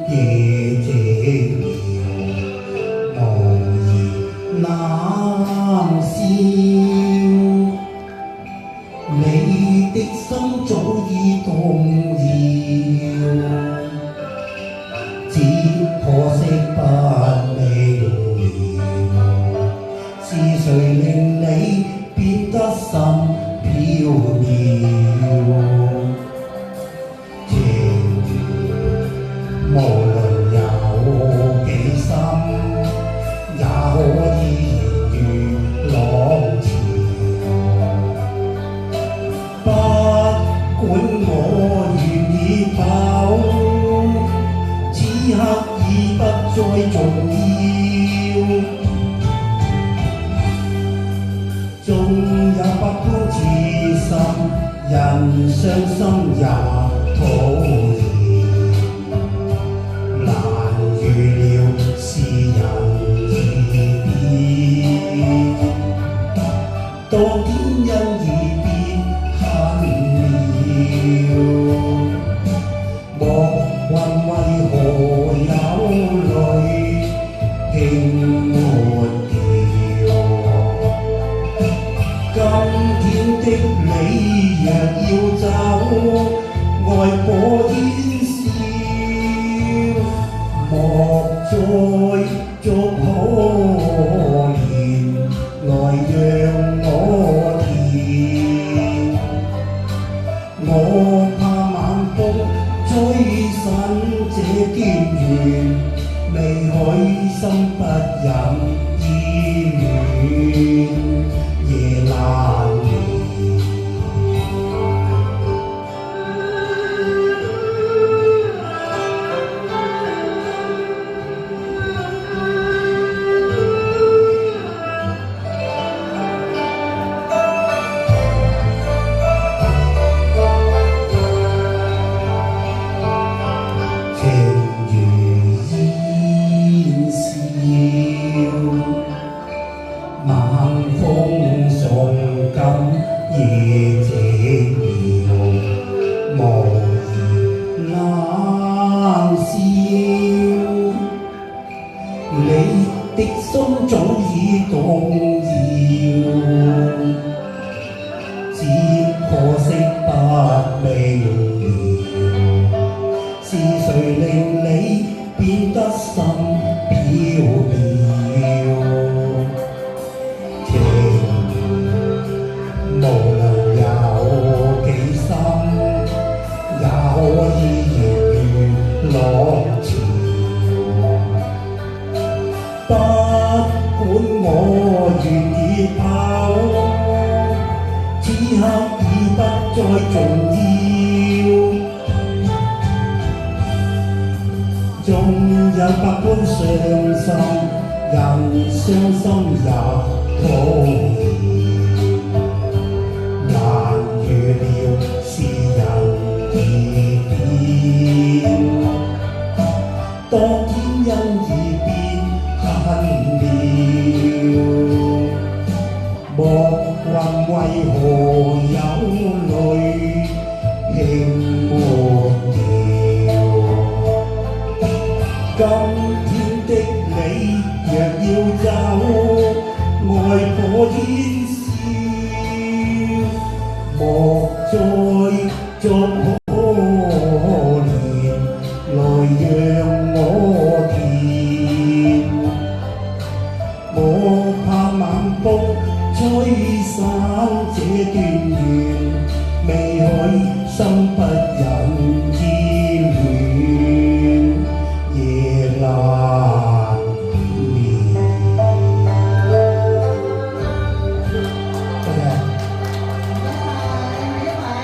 夜寂寥，無言冷笑。你的心早已動搖，只可惜不明了，是誰令你變得心飄渺？情無論有幾深，也可以如浪潮。不管我願意跑，此刻已不再重要。縱有百般痴心，人傷心也討厭。難預料是人易變，當天因已變很了。莫問為何有淚輕抹掉，今天的你若要走，愛火煙燒，莫再作可憐，來讓我甜。我怕晚風吹散這堅緣，未許心不忍依戀，夜難眠。晚風送金夜寂寥，無言冷笑。你的心早已動搖，只可惜不明了，是誰令你變得心飄渺？無論有幾深，也可以如浪潮。不管我願意跑，此刻已不再重要。縱有百般傷心，人傷心也討厭。預料是人易變，當天因已變很了。莫問為何有淚輕抹掉，今天的你若要走，愛火煙莫再作可憐，來讓我甜。我怕晚風吹散這段緣，未許心不忍依。